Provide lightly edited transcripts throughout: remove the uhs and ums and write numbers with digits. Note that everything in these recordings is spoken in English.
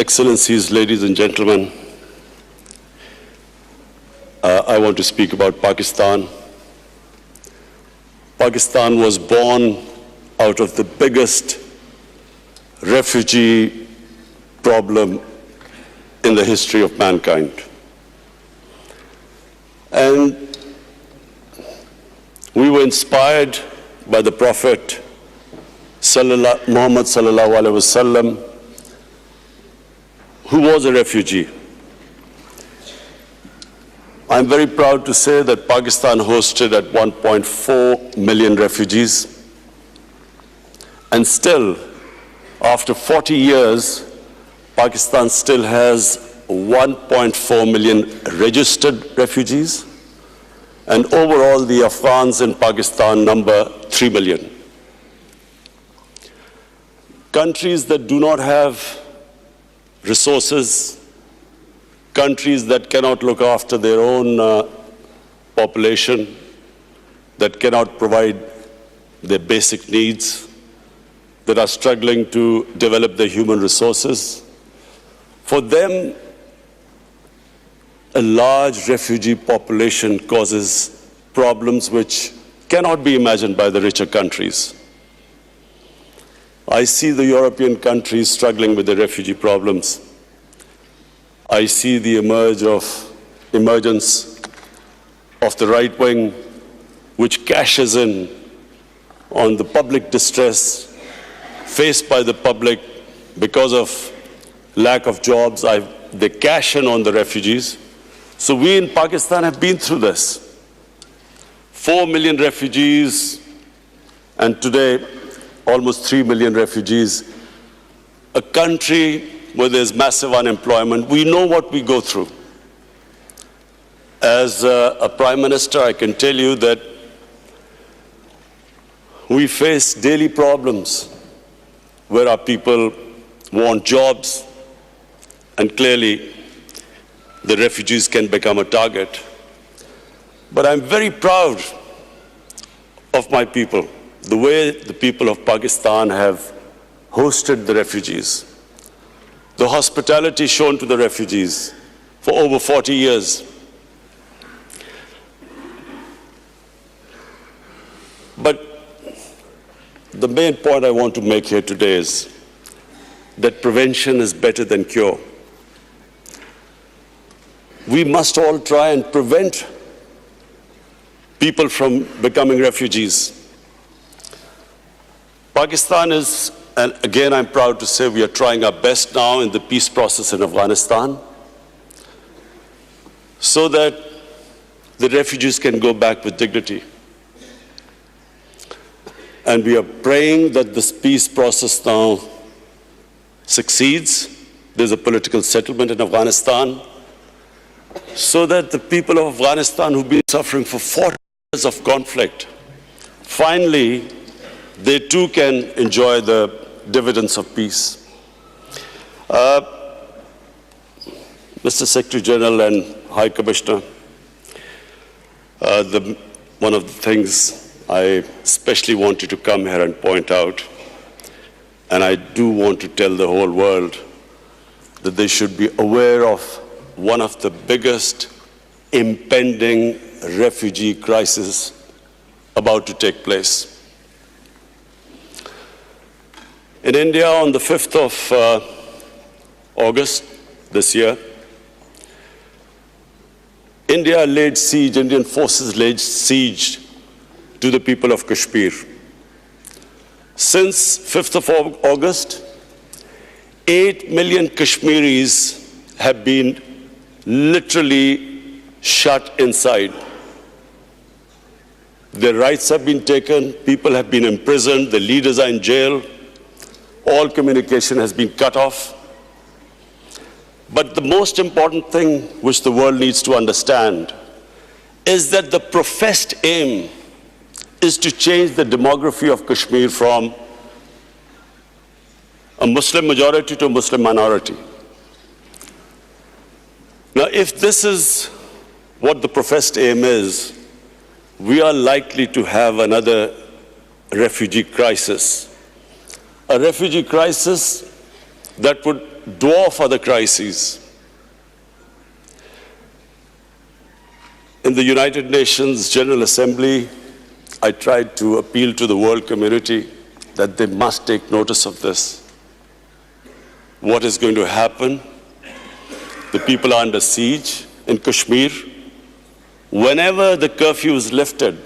Excellencies, ladies and gentlemen, I want to speak about Pakistan. Pakistan was born out of the biggest refugee problem in the history of mankind. And we were inspired by the Prophet Muhammad sallallahu alaihi wasallam, who was a refugee. I'm very proud to say that Pakistan hosted at 1.4 million refugees. And still, after 40 years, Pakistan still has 1.4 million registered refugees. And overall, the Afghans in Pakistan number 3 million. Countries that do not have resources, countries that cannot look after their own population, that cannot provide their basic needs, that are struggling to develop their human resources. For them, a large refugee population causes problems which cannot be imagined by the richer countries. I see the European countries struggling with the refugee problems. I see the emergence of the right wing, which cashes in on the public distress faced by the public because of lack of jobs. They cash in on the refugees. So we in Pakistan have been through this. 4 million refugees, and today almost 3 million refugees. A country where there's massive unemployment. We know what we go through. As a Prime Minister, I can tell you that we face daily problems where our people want jobs, and clearly the refugees can become a target. But I'm very proud of my people, the way the people of Pakistan have hosted the refugees, the hospitality shown to the refugees for over 40 years. But the main point I want to make here today is that prevention is better than cure. We must all try and prevent people from becoming refugees. Pakistan is, and again I'm proud to say, we are trying our best now in the peace process in Afghanistan so that the refugees can go back with dignity. And we are praying that this peace process now succeeds. There's a political settlement in Afghanistan so that the people of Afghanistan who've been suffering for 40 years of conflict, finally, they too can enjoy the dividends of peace. Mr. Secretary General and High Commissioner, one of the things I especially wanted to come here and point out, and I do want to tell the whole world that they should be aware of one of the biggest impending refugee crises about to take place. In India, on the 5th of August this year, Indian forces laid siege to the people of Kashmir. Since 5th of August, 8 million Kashmiris have been literally shut inside. Their rights have been taken, people have been imprisoned, the leaders are in jail, all communication has been cut off. But the most important thing which the world needs to understand is that the professed aim is to change the demography of Kashmir from a Muslim majority to a Muslim minority. Now, if this is what the professed aim is, we are likely to have another refugee crisis. A refugee crisis that would dwarf other crises. In the United Nations General Assembly, I tried to appeal to the world community that they must take notice of this. What is going to happen? The people are under siege in Kashmir. Whenever the curfew is lifted,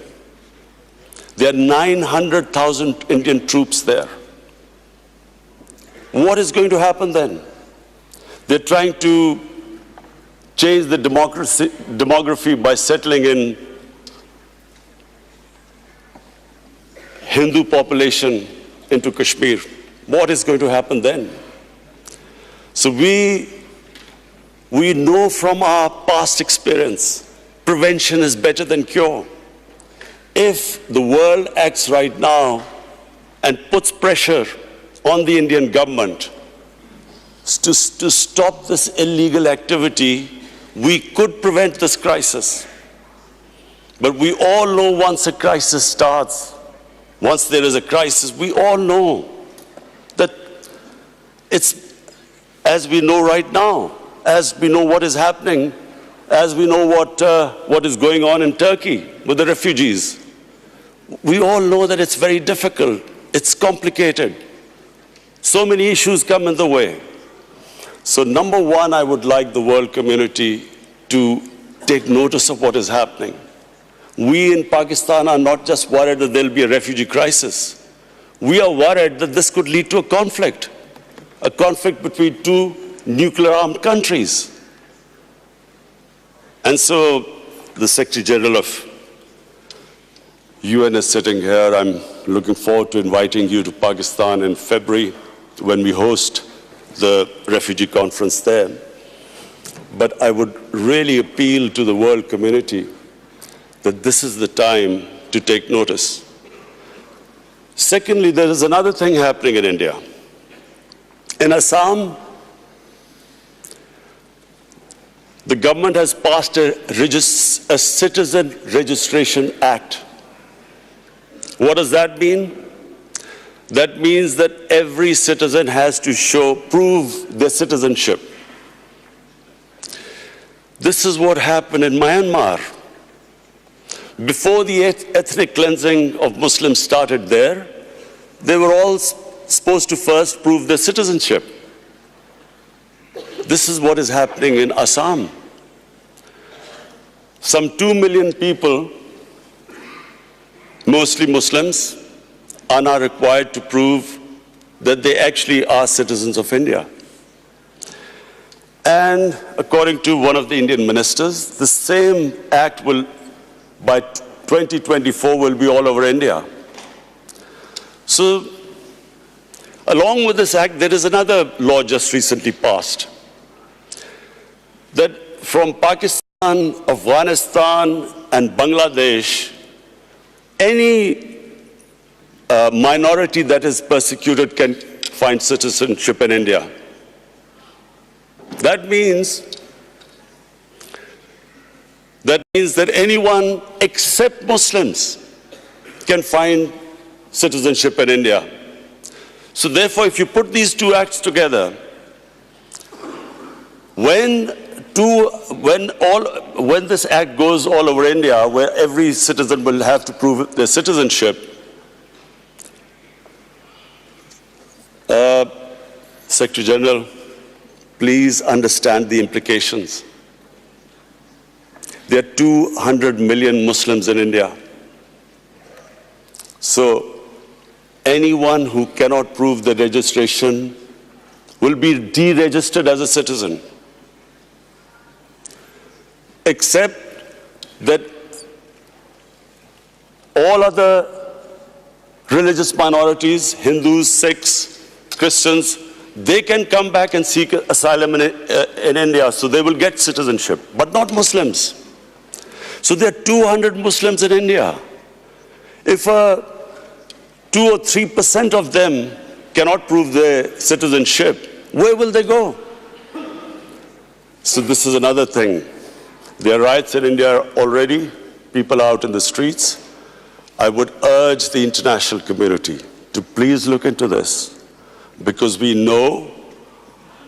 there are 900,000 Indian troops there. What is going to happen then? They're trying to change the demography by settling in Hindu population into Kashmir. What is going to happen then? So we know from our past experience, prevention is better than cure. If the world acts right now and puts pressure on the Indian government to stop this illegal activity, we could prevent this crisis. But we all know once a crisis starts, once there is a crisis, we all know that it's, as we know right now, as we know what is happening, as we know what is going on in Turkey with the refugees, we all know that it's very difficult, it's complicated. So many issues come in the way. So number one, I would like the world community to take notice of what is happening. We in Pakistan are not just worried that there'll be a refugee crisis. We are worried that this could lead to a conflict between two nuclear-armed countries. And so the Secretary General of UN is sitting here. I'm looking forward to inviting you to Pakistan in February when we host the refugee conference there. But I would really appeal to the world community that this is the time to take notice. Secondly, there is another thing happening in India. In Assam, the government has passed a Citizen Registration Act. What does that mean? That means that every citizen has to prove their citizenship. This is what happened in Myanmar. Before the ethnic cleansing of Muslims started there, they were all supposed to first prove their citizenship. This is what is happening in Assam. Some 2 million people, mostly Muslims, are now required to prove that they actually are citizens of India. And according to one of the Indian ministers, the same act will, by 2024, will be all over India. So, along with this act, there is another law just recently passed, that from Pakistan, Afghanistan, and Bangladesh, any minority that is persecuted can find citizenship in India. That means that anyone except Muslims can find citizenship in India. So therefore, if you put these two acts together, when this act goes all over India, where every citizen will have to prove their citizenship, Secretary General, please understand the implications. There are 200 million Muslims in India. So anyone who cannot prove the registration will be deregistered as a citizen. Except that all other religious minorities, Hindus, Sikhs, Christians, they can come back and seek asylum in India, so they will get citizenship, but not Muslims. So there are 200 Muslims in India. If 2 or 3% of them cannot prove their citizenship, where will they go? So this is another thing. There are riots in India already. People are out in the streets. I would urge the international community to please look into this, because we know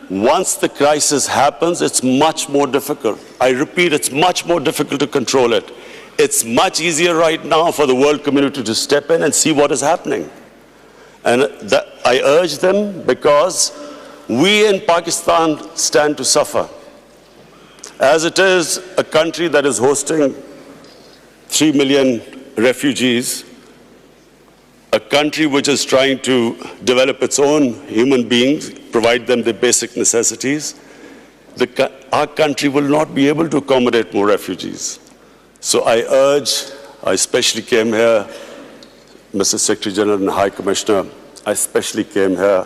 Once the crisis happens, it's much more difficult. I repeat, it's much more difficult to control it. It's much easier right now for the world community to step in and see what is happening. And I urge them because we in Pakistan stand to suffer. As it is a country that is hosting 3 million refugees, a country which is trying to develop its own human beings, provide them the basic necessities, our country will not be able to accommodate more refugees. So I especially came here, Mr. Secretary General and High Commissioner, I especially came here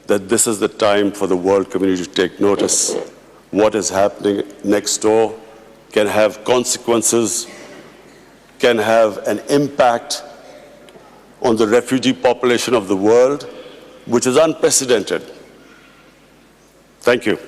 that this is the time for the world community to take notice. What is happening next door can have consequences, can have an impact on the refugee population of the world, which is unprecedented. Thank you.